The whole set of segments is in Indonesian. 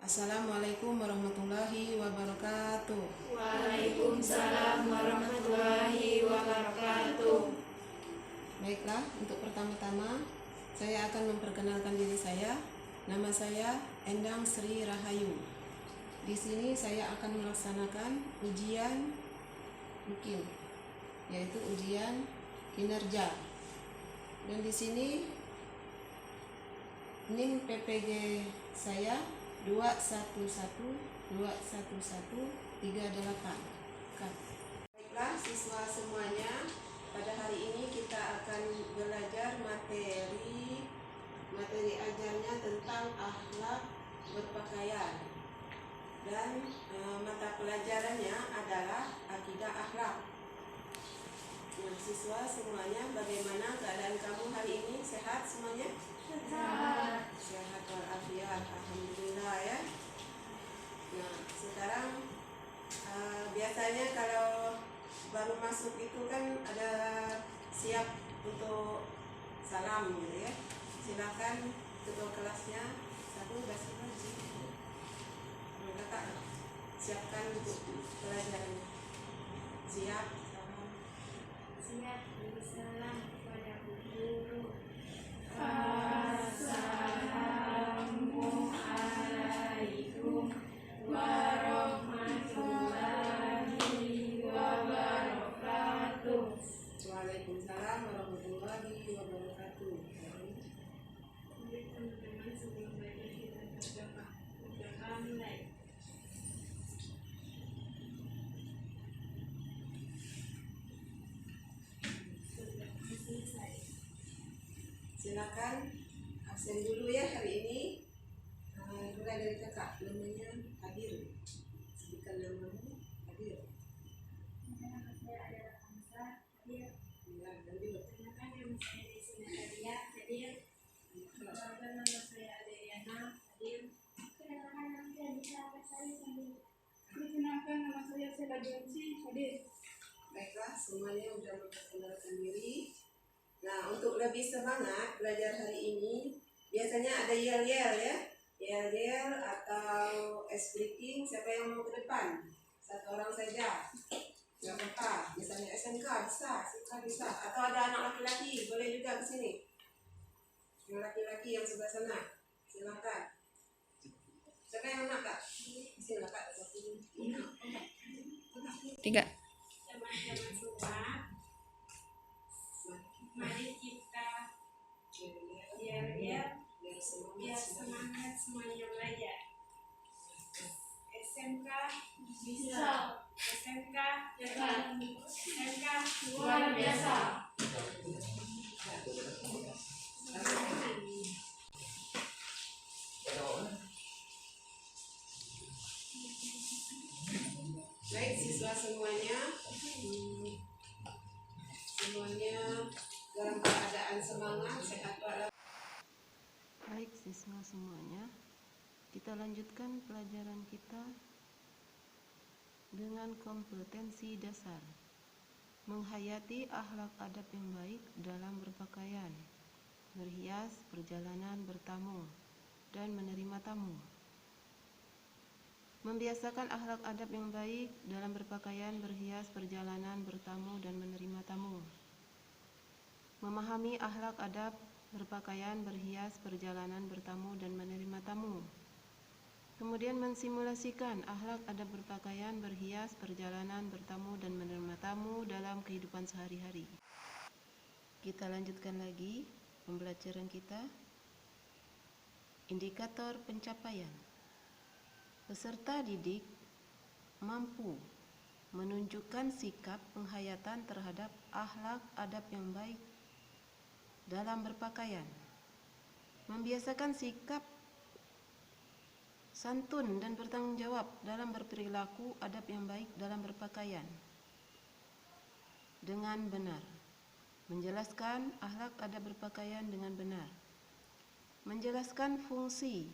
Assalamualaikum warahmatullahi wabarakatuh. Waalaikumsalam warahmatullahi wabarakatuh. Baiklah, untuk pertama-tama saya akan memperkenalkan diri saya. Nama saya Endang Sri Rahayu. Di sini saya akan melaksanakan ujian MUKIM, yaitu ujian kinerja. Dan di sini NIM PPG saya 211211138. Baiklah siswa semuanya, pada hari ini kita akan belajar materi ajarnya tentang akhlak berpakaian, dan mata pelajarannya adalah akidah akhlak. Nah, siswa semuanya, bagaimana keadaan kamu hari ini? Sehat semuanya? Sehat walafiat, alhamdulillah ya. Nah, sekarang biasanya kalau baru masuk itu kan ada siap untuk salam gitu ya. Silakan ketua kelasnya satu kasih lagi. Kakak siapkan untuk pelajarannya. Siap. Siap, salam kepada guru. Assalamualaikum warahmatullahi wabarakatuh. Waalaikumsalam warahmatullahi wabarakatuh. Teman-teman, sebelum belajar kita berdoa. Berdoa mulai. Silakan absen dulu ya hari ini. Mulai dari kakak, namanya Hadir. Sebutkan namamu, Hadir. Nama saya adalah Hamzah Hadir. Ya, lanjut. Perkenalkan nama saya Desi Natalia Hadir. Perkenalkan nama saya Adriana Hadir. Perkenalkan nama saya Disa Pesari Hadir. Perkenalkan nama saya Sela Jonsi Hadir. Baiklah, semuanya sudah memperkenalkan diri. Nah, untuk lebih semangat belajar hari ini, biasanya ada yel-yel ya. Yel-yel atau ice breaking, siapa yang mau ke depan? Satu orang saja. Gak apa-apa, misalnya SMK bisa, SMK bisa. Atau ada anak laki-laki, boleh juga ke sini. Yang laki-laki yang sebelah sana, silakan. Siapa yang nak kak? Silakan. 3. Teman-teman semua, mari kita biar semangat semuanya belajar. SMK bisa, SMK hebat, SMK luar biasa. Baik siswa semuanya, dalam keadaan semangat, sehat walafiat. Baik siswa semuanya, kita lanjutkan pelajaran kita dengan kompetensi dasar, menghayati akhlak adab yang baik dalam berpakaian, berhias, perjalanan, bertamu, dan menerima tamu. Membiasakan akhlak adab yang baik dalam berpakaian, berhias, perjalanan, bertamu, dan menerima tamu. Memahami akhlak adab berpakaian, berhias, perjalanan, bertamu, dan menerima tamu. Kemudian mensimulasikan akhlak adab berpakaian, berhias, perjalanan, bertamu, dan menerima tamu dalam kehidupan sehari-hari. Kita lanjutkan lagi pembelajaran kita. Indikator pencapaian. Peserta didik mampu menunjukkan sikap penghayatan terhadap akhlak adab yang baik dalam berpakaian, membiasakan sikap santun dan bertanggung jawab dalam berperilaku adab yang baik dalam berpakaian dengan benar, menjelaskan akhlak adab berpakaian dengan benar, menjelaskan fungsi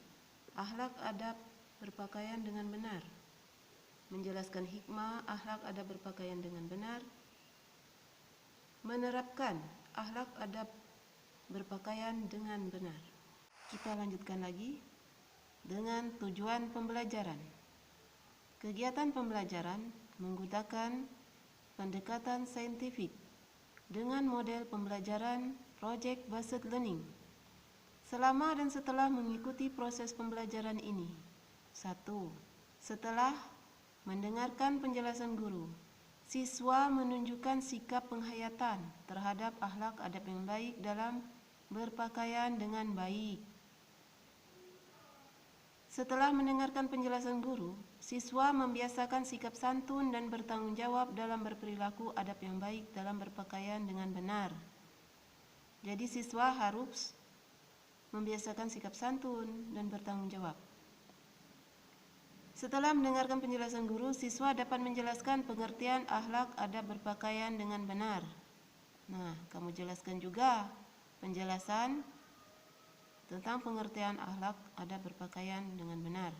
akhlak adab berpakaian dengan benar, menjelaskan hikmah akhlak adab berpakaian dengan benar, menerapkan akhlak adab berpakaian dengan benar. Kita lanjutkan lagi. dengan tujuan pembelajaran. Kegiatan pembelajaran menggunakan pendekatan saintifik dengan model pembelajaran project-based learning. Selama dan setelah mengikuti proses pembelajaran ini. 1. Setelah mendengarkan penjelasan guru, siswa menunjukkan sikap penghayatan terhadap akhlak adab yang baik dalam berpakaian dengan baik. Setelah mendengarkan penjelasan guru, siswa membiasakan sikap santun dan bertanggung jawab dalam berperilaku adab yang baik dalam berpakaian dengan benar. Jadi siswa harus membiasakan sikap santun dan bertanggung jawab. Setelah mendengarkan penjelasan guru, siswa dapat menjelaskan pengertian akhlak adab berpakaian dengan benar. Nah, kamu jelaskan juga penjelasan tentang pengertian akhlak adab berpakaian dengan benar.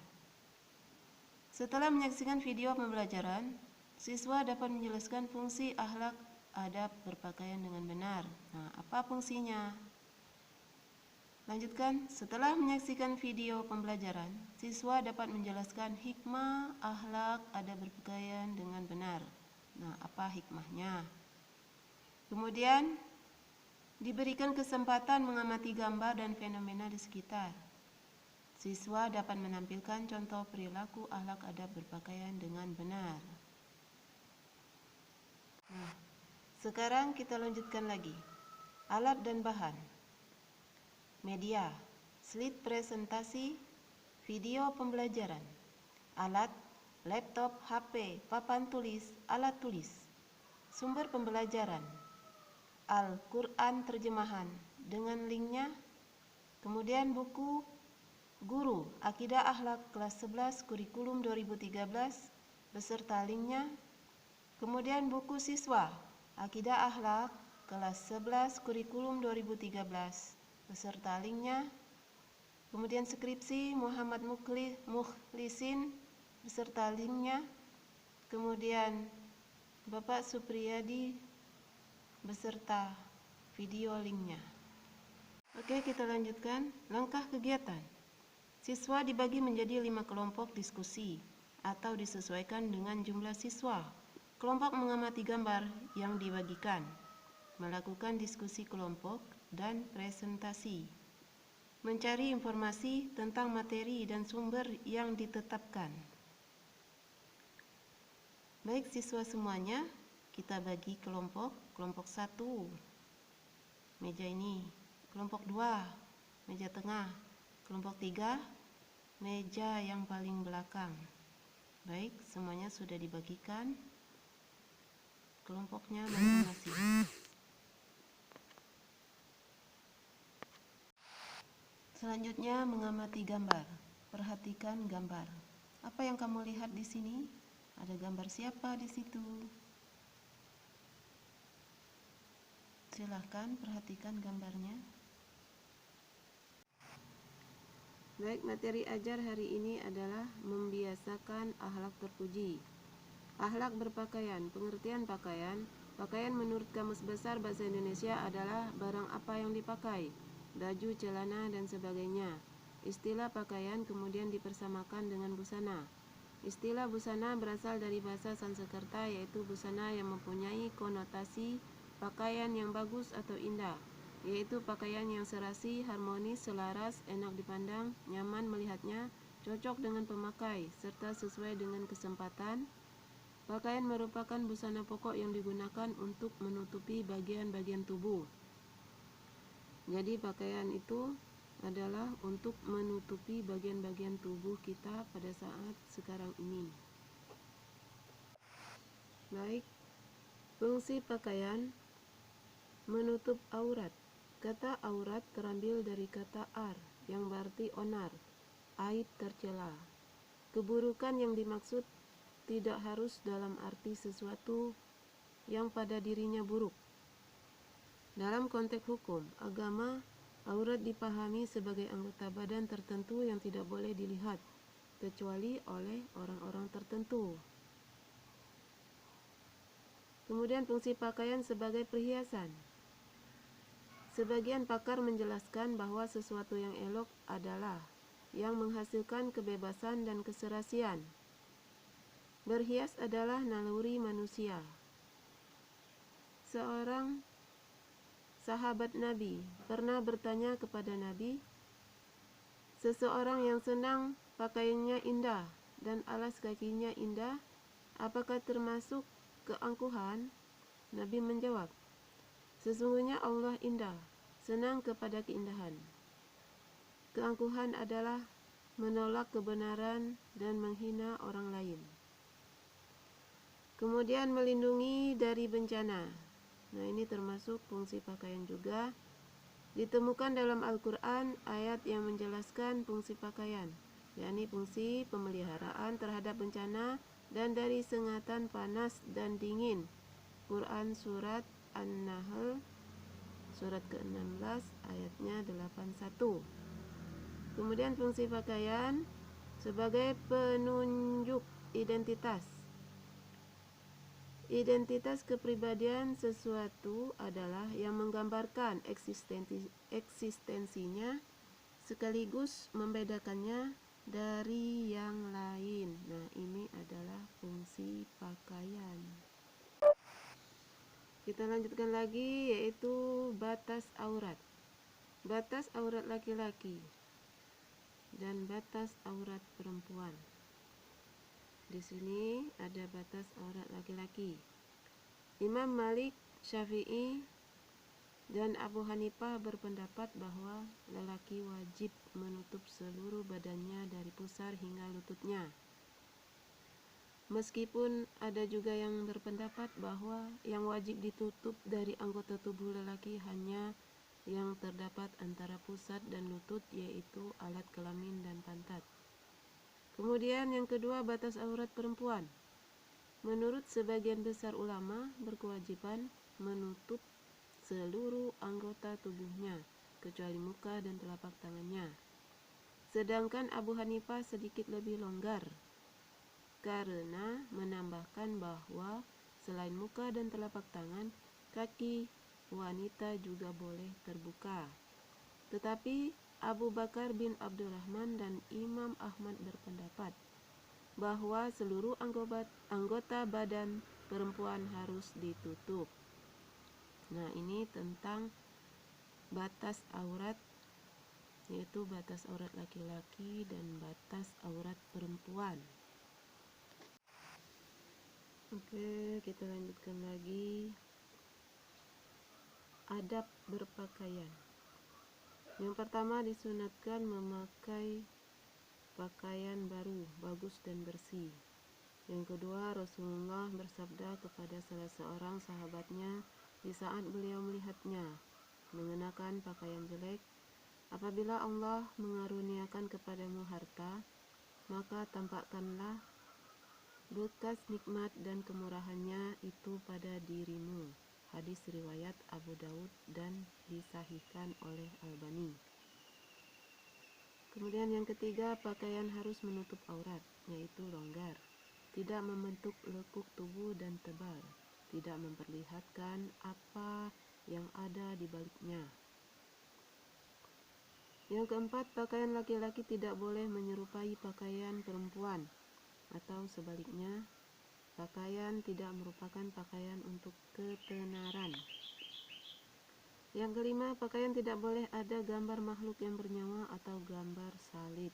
Setelah menyaksikan video pembelajaran, siswa dapat menjelaskan fungsi akhlak adab berpakaian dengan benar. Nah, apa fungsinya? Lanjutkan, setelah menyaksikan video pembelajaran, siswa dapat menjelaskan hikmah akhlak adab berpakaian dengan benar. Nah, apa hikmahnya? Kemudian, diberikan kesempatan mengamati gambar dan fenomena di sekitar. Siswa dapat menampilkan contoh perilaku akhlak adab berpakaian dengan benar. Nah, sekarang kita lanjutkan lagi. Alat dan bahan. Media, slide presentasi, video pembelajaran. Alat, laptop, HP, papan tulis, alat tulis. Sumber pembelajaran, Al-Quran terjemahan dengan linknya. Kemudian buku Guru Akidah Akhlak kelas 11 kurikulum 2013 beserta linknya. Kemudian buku siswa Akidah Akhlak kelas 11 kurikulum 2013 beserta linknya. Kemudian skripsi Muhammad Mukhlisin beserta linknya. Kemudian Bapak Supriyadi beserta video linknya. Oke, kita lanjutkan. Langkah kegiatan. Siswa dibagi menjadi 5 kelompok diskusi atau disesuaikan dengan jumlah siswa. Kelompok mengamati gambar yang dibagikan, melakukan diskusi kelompok dan presentasi, mencari informasi tentang materi dan sumber yang ditetapkan. Baik siswa semuanya, kita bagi kelompok. Kelompok 1, meja ini. Kelompok 2, meja tengah. Kelompok 3, meja yang paling belakang. Baik, semuanya sudah dibagikan kelompoknya masing-masing. Selanjutnya mengamati gambar. Perhatikan gambar. Apa yang kamu lihat di sini? Ada gambar siapa di situ? Silahkan perhatikan gambarnya. Baik, materi ajar hari ini adalah membiasakan akhlak terpuji. Akhlak berpakaian. Pengertian pakaian. Pakaian menurut Kamus Besar Bahasa Indonesia adalah barang apa yang dipakai, baju, celana, dan sebagainya. Istilah pakaian kemudian dipersamakan dengan busana. Istilah busana berasal dari bahasa Sanskerta, yaitu busana yang mempunyai konotasi pakaian yang bagus atau indah, yaitu pakaian yang serasi, harmonis, selaras, enak dipandang, nyaman melihatnya, cocok dengan pemakai, serta sesuai dengan kesempatan. Pakaian merupakan busana pokok yang digunakan untuk menutupi bagian-bagian tubuh. Jadi pakaian itu adalah untuk menutupi bagian-bagian tubuh kita pada saat sekarang ini. Baik, fungsi pakaian menutup aurat. Kata aurat terambil dari kata ar yang berarti onar, aib tercela. Keburukan yang dimaksud tidak harus dalam arti sesuatu yang pada dirinya buruk. Dalam konteks hukum, agama, aurat dipahami sebagai anggota badan tertentu yang tidak boleh dilihat, kecuali oleh orang-orang tertentu. Kemudian fungsi pakaian sebagai perhiasan. Sebagian pakar menjelaskan bahwa sesuatu yang elok adalah yang menghasilkan kebebasan dan keserasian. Berhias adalah naluri manusia. Seorang sahabat Nabi pernah bertanya kepada Nabi, seseorang yang senang pakaiannya indah dan alas kakinya indah, apakah termasuk keangkuhan? Nabi menjawab, sesungguhnya Allah indah, senang kepada keindahan. Keangkuhan adalah menolak kebenaran dan menghina orang lain. Kemudian melindungi dari bencana. Nah, ini termasuk fungsi pakaian juga. Ditemukan dalam Al-Quran ayat yang menjelaskan fungsi pakaian, yakni fungsi pemeliharaan terhadap bencana dan dari sengatan panas dan dingin. Quran Surat An-Nahl surat ke-16 ayatnya 81. Kemudian fungsi pakaian sebagai penunjuk identitas. Identitas kepribadian sesuatu adalah yang menggambarkan eksistensinya sekaligus membedakannya dari yang lain. Nah, ini adalah fungsi pakaian. Kita lanjutkan lagi, yaitu batas aurat. Batas aurat laki-laki dan batas aurat perempuan. Di sini ada batas aurat laki-laki. Imam Malik, Syafi'i, dan Abu Hanifah berpendapat bahwa lelaki wajib menutup seluruh badannya dari pusar hingga lututnya. Meskipun ada juga yang berpendapat bahwa yang wajib ditutup dari anggota tubuh lelaki hanya yang terdapat antara pusat dan lutut, yaitu alat kelamin dan pantat. Kemudian yang kedua, batas aurat perempuan. Menurut sebagian besar ulama, berkewajiban menutup seluruh anggota tubuhnya, kecuali muka dan telapak tangannya. Sedangkan Abu Hanifah sedikit lebih longgar, karena menambahkan bahwa selain muka dan telapak tangan, kaki wanita juga boleh terbuka. Tetapi Abu Bakar bin Abdurrahman dan Imam Ahmad berpendapat bahwa seluruh anggota badan perempuan harus ditutup. Nah, ini tentang batas aurat, yaitu batas aurat laki-laki dan batas aurat perempuan. Oke, kita lanjutkan lagi. Adab berpakaian. Yang pertama, disunatkan memakai pakaian baru, bagus dan bersih. Yang kedua, Rasulullah bersabda kepada salah seorang sahabatnya di saat beliau melihatnya mengenakan pakaian jelek, apabila Allah mengaruniakan kepadamu harta, maka tampakkanlah bekas nikmat dan kemurahannya itu pada dirimu. Hadis riwayat Abu Daud dan disahihkan oleh Albani. Kemudian yang ketiga, pakaian harus menutup aurat, yaitu longgar, tidak membentuk lekuk tubuh dan tebal, tidak memperlihatkan apa yang ada di baliknya. Yang keempat, pakaian laki-laki tidak boleh menyerupai pakaian perempuan, atau sebaliknya, pakaian tidak merupakan pakaian untuk ketenaran. Yang kelima, pakaian tidak boleh ada gambar makhluk yang bernyawa atau gambar salib.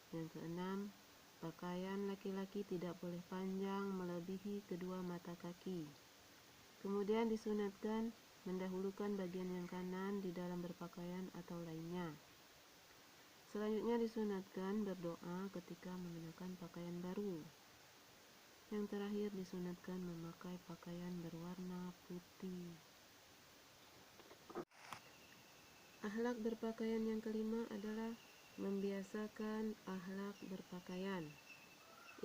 Yang keenam, pakaian laki-laki tidak boleh panjang melebihi kedua mata kaki. Kemudian disunatkan mendahulukan bagian yang kanan di dalam berpakaian atau lainnya. Selanjutnya disunatkan berdoa ketika mengenakan pakaian baru. Yang terakhir disunatkan memakai pakaian berwarna putih. Akhlak berpakaian yang kelima adalah membiasakan akhlak berpakaian.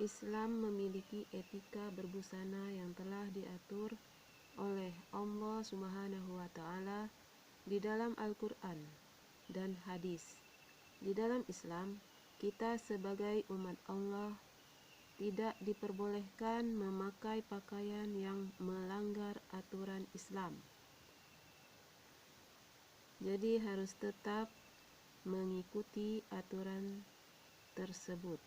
Islam memiliki etika berbusana yang telah diatur oleh Allah Subhanahu wa Ta'ala di dalam Al-Quran dan hadis. Di dalam Islam, kita sebagai umat Allah tidak diperbolehkan memakai pakaian yang melanggar aturan Islam. Jadi harus tetap mengikuti aturan tersebut.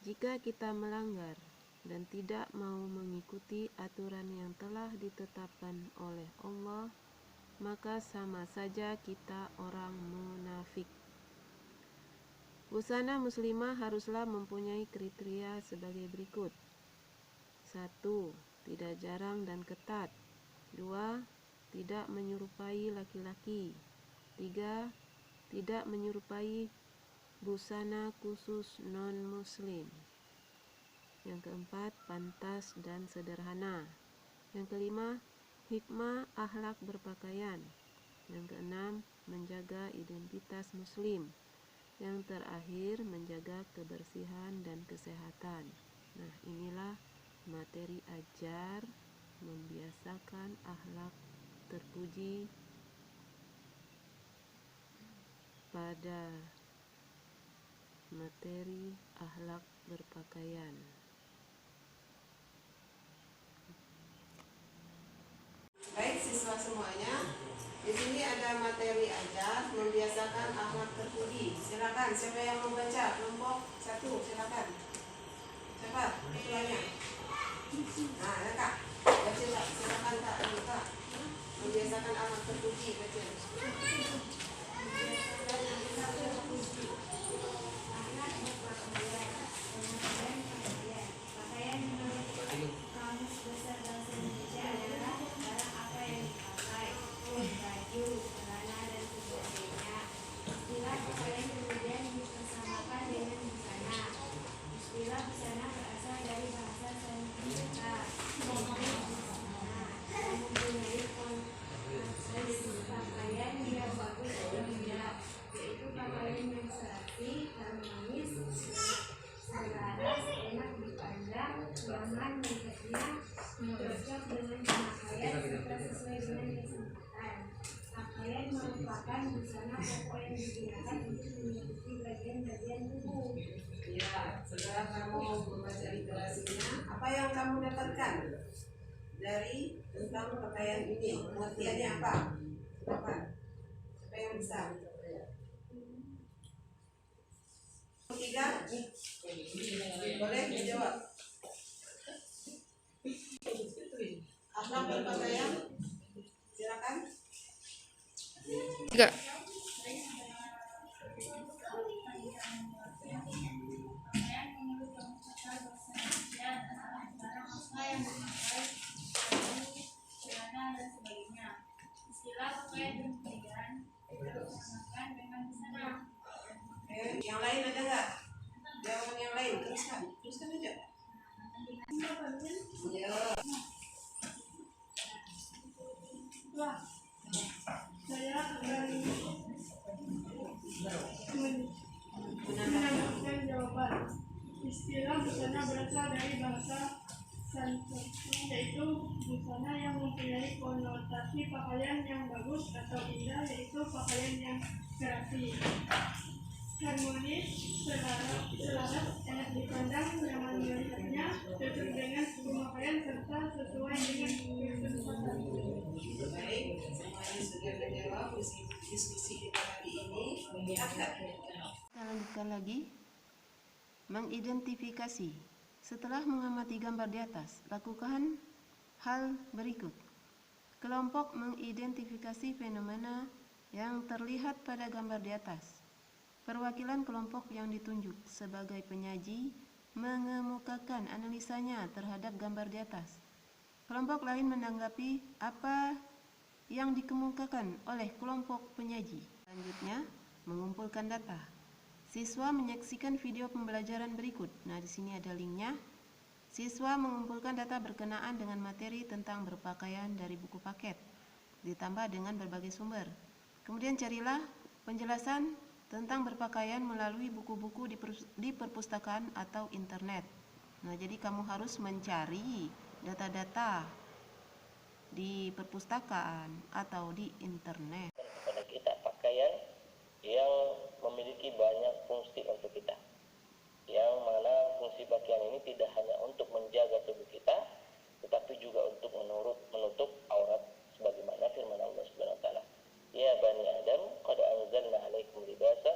Jika kita melanggar dan tidak mau mengikuti aturan yang telah ditetapkan oleh Allah, maka sama saja kita orang munafik. Busana muslimah haruslah mempunyai kriteria sebagai berikut. 1. Tidak jarang dan ketat. 2. Tidak menyerupai laki-laki. 3. Tidak menyerupai busana khusus non-muslim. Yang keempat, pantas dan sederhana. Yang kelima, hikmah akhlak berpakaian. Yang keenam, menjaga identitas muslim. Yang terakhir, menjaga kebersihan dan kesehatan. Nah, inilah materi ajar membiasakan akhlak terpuji pada materi akhlak berpakaian. Baik siswa semuanya, di sini ada materi ajar membiasakan akhlak terpuji. Silakan, siapa yang membaca kelompok 1? Silakan. Siapa? Ketuanya. Nah, ada Kak. Baca, silakan Kak. Kak. Membiasakan akhlak terpuji, baca. Pakaian menurut Kamus Besar Bahasa Indonesia adalah barang apa yang dipakai, baju, celana, dan sebagainya. Istilah pakaian kemudian dipersamakan dengan busana. Istilah busana berasal dari bahasa Sanskerta, yaitu busana, yang mempunyai konsep pakaian yang bagus dan indah, yaitu pakaian yang rapi, harmonis, selaras, enak dipandang, nyaman melihatnya, cocok dengan pemakaian serta sesuai dengan kesempatan. Pakaian merupakan busana pokok yang digunakan untuk menutupi bagian-bagian tubuh. Ya, setelah kamu membaca literasinya, apa yang kamu dapatkan dari tentang pakaian ini? Pengertiannya apa? Apa? Apa yang bisa? 3, boleh menjawab. Akhlak berpakaian, silakan. 3. Pakaian menurut Kamus Besar Bahasa Indonesia adalah barang apa yang dipakai, baju, celana, dan sebagainya. Istilah pakaian kemudian dipersamakan dengan busana. Oke, yang lain ada nggak? Jawaban yang lain, teruskan aja. Ya. Wah, saya akan menambahkan jawaban. Istilah busana berasal dari bahasa Sanskerta, yaitu busana yang mempunyai konotasi pakaian yang bagus atau indah, yaitu pakaian yang rapi, harmonis, selaras, enak dipandang, nyaman melihatnya, cocok dengan pemakaian serta sesuai dengan kesempatan. Baik, semuanya sudah menjawab diskusi kita hari ini. Mengingatkan. Kita lanjutkan lagi. Mengidentifikasi. Setelah mengamati gambar di atas, lakukan hal berikut. Kelompok mengidentifikasi fenomena yang terlihat pada gambar di atas. Perwakilan kelompok yang ditunjuk sebagai penyaji mengemukakan analisanya terhadap gambar di atas. Kelompok lain menanggapi apa yang dikemukakan oleh kelompok penyaji. Selanjutnya, mengumpulkan data. Siswa menyaksikan video pembelajaran berikut. Nah, di sini ada linknya. Siswa mengumpulkan data berkenaan dengan materi tentang berpakaian dari buku paket, ditambah dengan berbagai sumber. Kemudian carilah penjelasan tentang berpakaian melalui buku-buku di perpustakaan atau internet. Nah, jadi kamu harus mencari data-data di perpustakaan atau di internet. Kepada kita pakaian yang memiliki banyak fungsi untuk kita, yang mana fungsi pakaian ini tidak hanya untuk menjaga tubuh kita, tetapi juga untuk menutup aurat, sebagaimana firman Allah Subhanahu wa taala, ya bani Adam qad anzalna alaikum libasa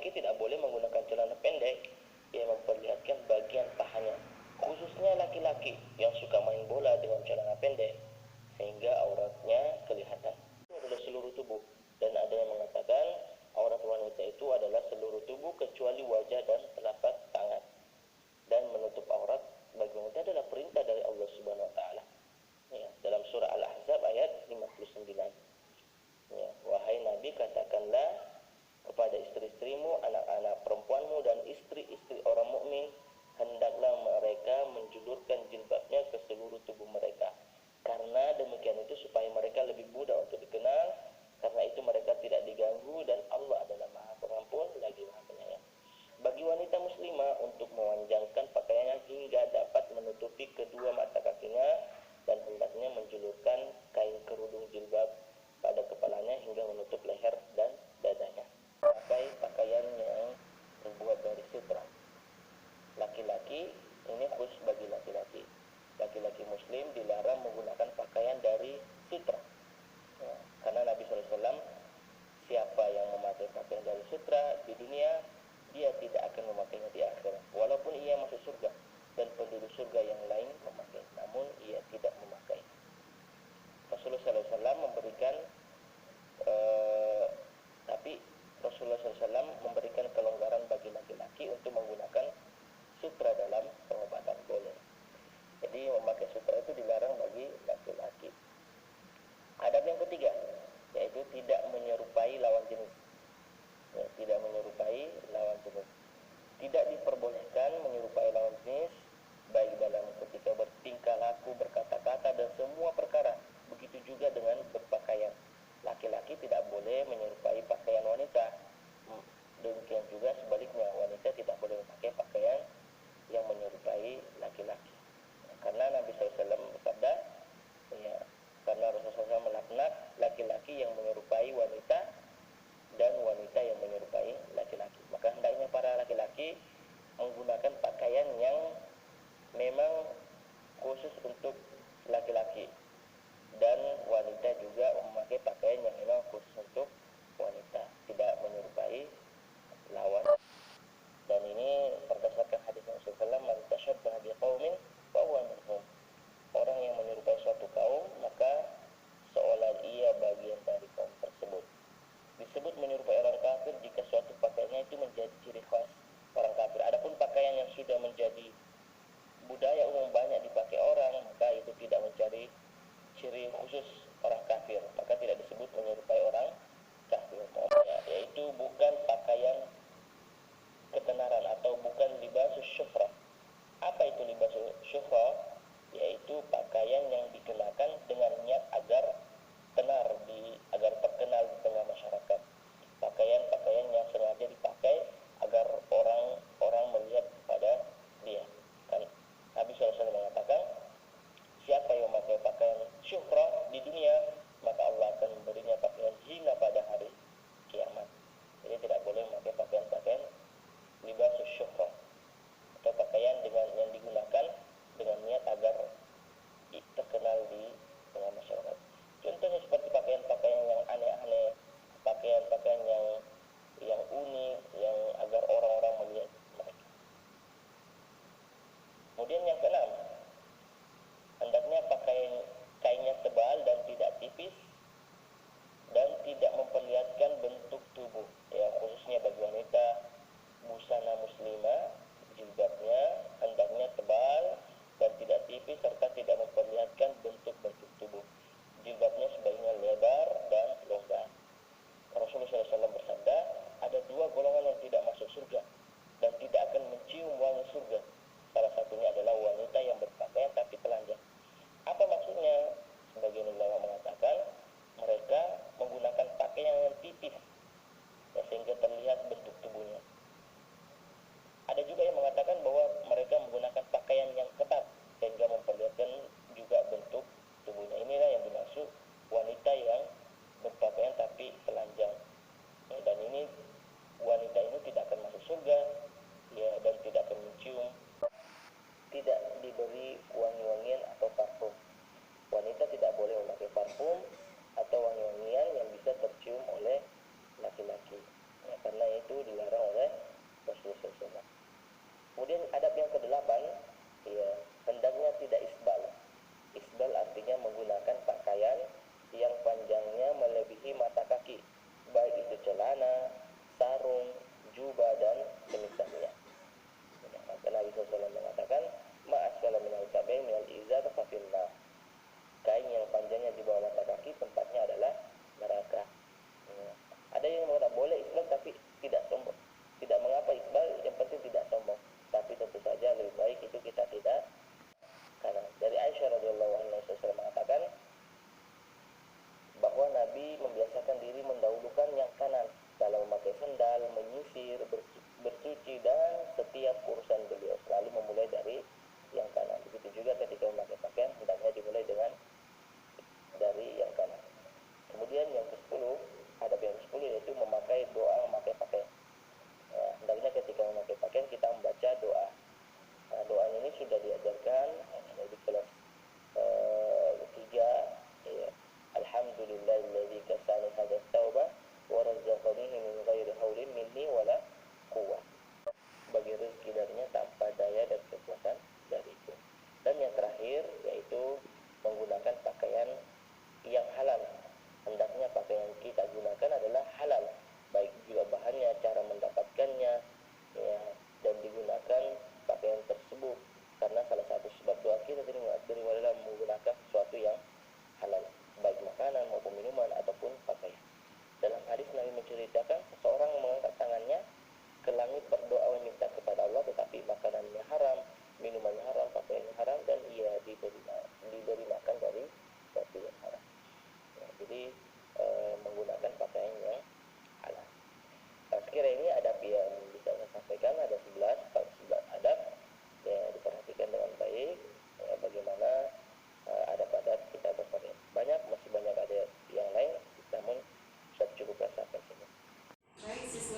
laki-laki tidak boleh menggunakan celana pendek yang memperlihatkan bagian pahanya, khususnya laki-laki yang suka main bola dengan celana pendek sehingga auratnya kelihatan. Itu adalah seluruh tubuh, dan ada yang mengatakan aurat wanita itu adalah seluruh tubuh kecuali wajah dan telapak tangan. Dan menutup aurat bagi wanita adalah perintah dari Allah Subhanahu wa taala. Ya, dalam surah Al-Ahzab ayat 59. Ya, wahai Nabi, katakanlah kepada istri-istrimu, anak-anak perempuanmu dan istri-istri orang mukmin, hendaklah mereka menjulurkan jilbabnya ke seluruh tubuh mereka.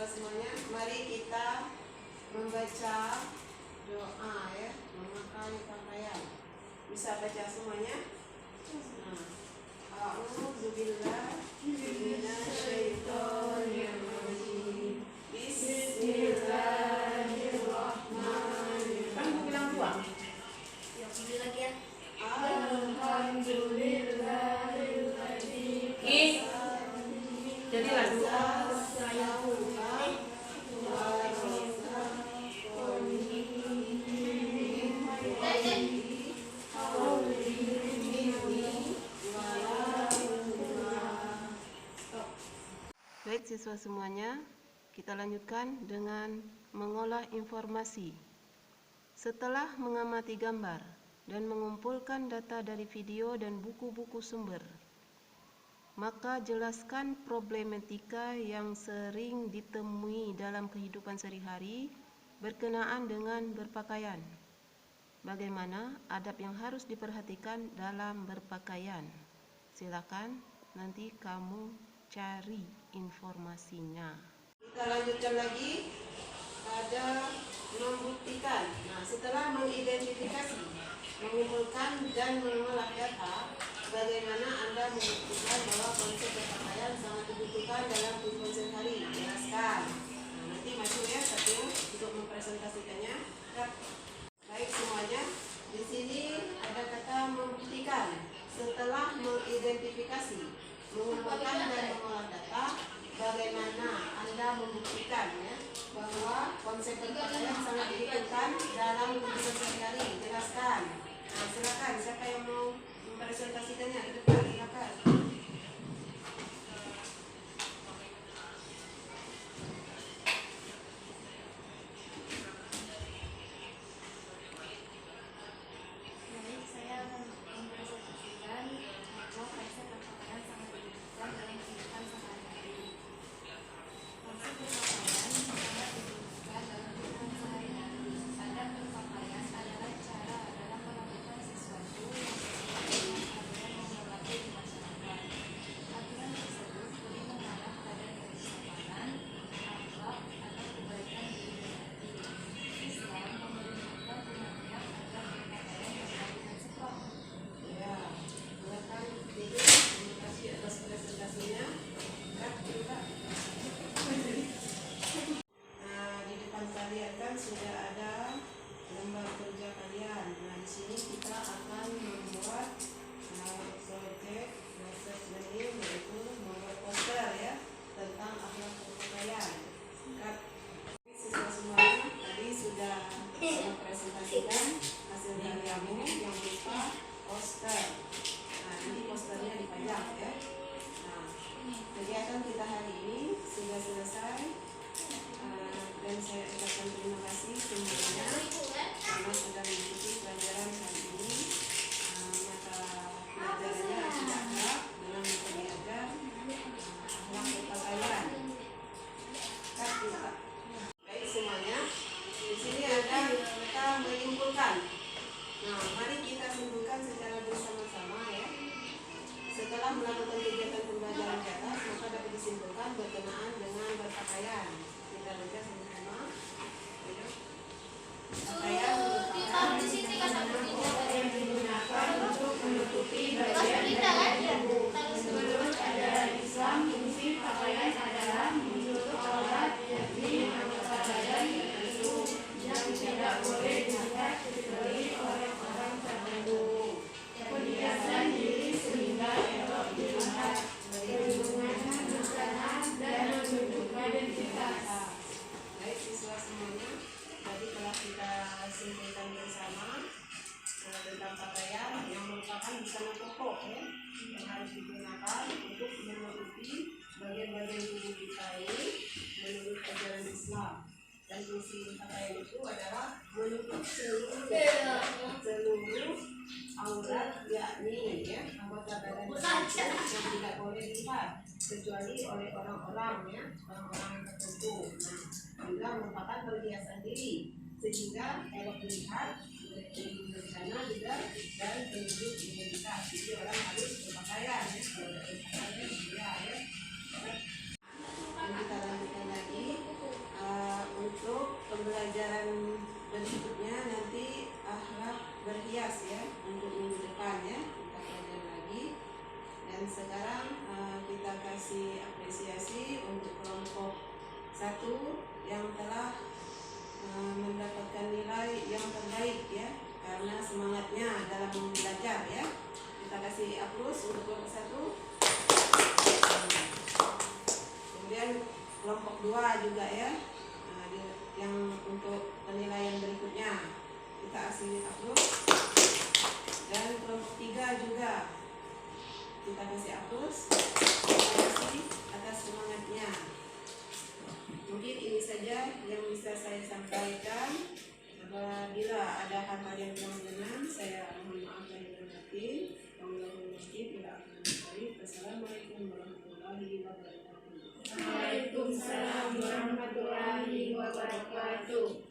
siswa semuanya, mari kita membaca doa ya, memakai pakaian. Bisa baca semuanya? Nah, A'udzubillahi minasyaitonirrajim. Bismillahirrahmanirrahim. Kan gue bilang dua. Ya, ambil lagi ya. Alhamdulillahilladzi Jadi lagu Baik siswa semuanya, kita lanjutkan dengan mengolah informasi. Setelah mengamati gambar dan mengumpulkan data dari video dan buku-buku sumber, maka jelaskan problematika yang sering ditemui dalam kehidupan sehari-hari berkenaan dengan berpakaian. Bagaimana adab yang harus diperhatikan dalam berpakaian? Silakan nanti kamu cari informasinya. Kita lanjutkan lagi pada membuktikan. Nah, setelah mengidentifikasi, mengumpulkan dan mengolah data, bagaimana Anda membuktikan bahwa konsep berpakaian sangat dibutuhkan dalam kehidupan sehari-hari? Jelaskan. Nah, nanti maju ya satu untuk mempresentasikannya. Baik semuanya, di sini ada kata membuktikan. Setelah mengidentifikasi, mengumpulkan dan mengolah data, bagaimana Anda membuktikan ya bahwa konsep berpakaian sangat dibutuhkan dalam kehidupan sehari-hari? Jelaskan. Nah, silakan siapa yang mau mempresentasikannya ke depan, silakan. Baik, saya akan mempresentasikan bahwa konsep berpakaian sangat dibutuhkan dalam kehidupan sehari-hari. Konsep berpakaian sangat dibutuhkan dalam kehidupan sehari-hari. Adab berpakaian adalah cara dalam melakukan sesuatu yang sesuai dengan aturan yang berlaku di masyarakat. Aturan tersebut boleh mengarah pada kesopanan, akhlak, atau kebaikan diri hati. Islam memerintahkan umatnya agar berpakaian sesuai dengan sebab. Ya, silakan Ibu. Terima kasih atas presentasinya. Kak, coba. Nah, di depan kalian kan sudah ada lembar kerja kalian. Nah, di sini kita akan membuat proyek proses learning, yaitu membuat poster ya tentang akhlak berpakaian. Kak, siswa semuanya tadi sudah mempresentasikan hasil karyamu yang berupa poster. Nah, nanti posternya dipajang ya. Nah, kegiatan kita hari ini sudah selesai. Dan saya ucapkan terima kasih semuanya karena sudah mengikuti pelajaran hari ini. Mata pelajarannya tidak ada dengan metode ajar akhlak berpakaian. Baik semuanya, di sini ada kita menyimpulkan. Nah, mari kita simpulkan secara bersama-sama ya. Setelah melakukan kegiatan pembelajaran di atas, maka dapat disimpulkan berkenaan dengan berpakaian. Kita baca sama-sama. Ayo. Pakaian merupakan yang digunakan untuk menutupi bagian menurut ajaran Islam. Fungsi pakaian adalah menutup aurat, yakni anggota badan tertentu yang tidak boleh dilihat kecuali orang-orang tertentu. Perhiasan diri sehingga elok dilihat, perlindungan busana dan menunjukkan identitas. Baik siswa semuanya, tadi telah kita simpulkan bersama tentang pakaian yang merupakan busana pokok ya, yang harus digunakan untuk menutupi bagian-bagian tubuh kita ini menurut ajaran Islam. Dan fungsi pakaian itu adalah menutup seluruh aurat, yakni ya anggota badan yang tidak boleh dilihat kecuali oleh orang-orang ya, orang-orang tertentu. Nah, juga merupakan perhiasan diri sehingga elok dilihat, berencana juga dan penunjuk identitas. Jadi orang harus berpakaian ya, kalau berpakaian dia ya. Dan kita lanjutkan lagi. pembelajaran berikutnya nanti akhlak berhias ya, untuk minggu depan ya kita belajar lagi. Dan sekarang kita kasih apresiasi untuk kelompok 1 yang telah mendapatkan nilai yang terbaik ya, karena semangatnya dalam belajar ya. Kita kasih aplaus untuk kelompok 1. Kemudian kelompok 2 juga ya, yang untuk penilaian berikutnya kita kasih aplaus. Dan kelompok 3 juga kita kasih aplaus. Terima kasih atas semangatnya. Mungkin ini saja yang bisa saya sampaikan. Apabila ada hal-hal yang kurang berkenan, saya mohon maaf lahir dan batin. Assalamualaikum warahmatullahi wabarakatuh. Waalaikumsalam warahmatullahi wabarakatuh.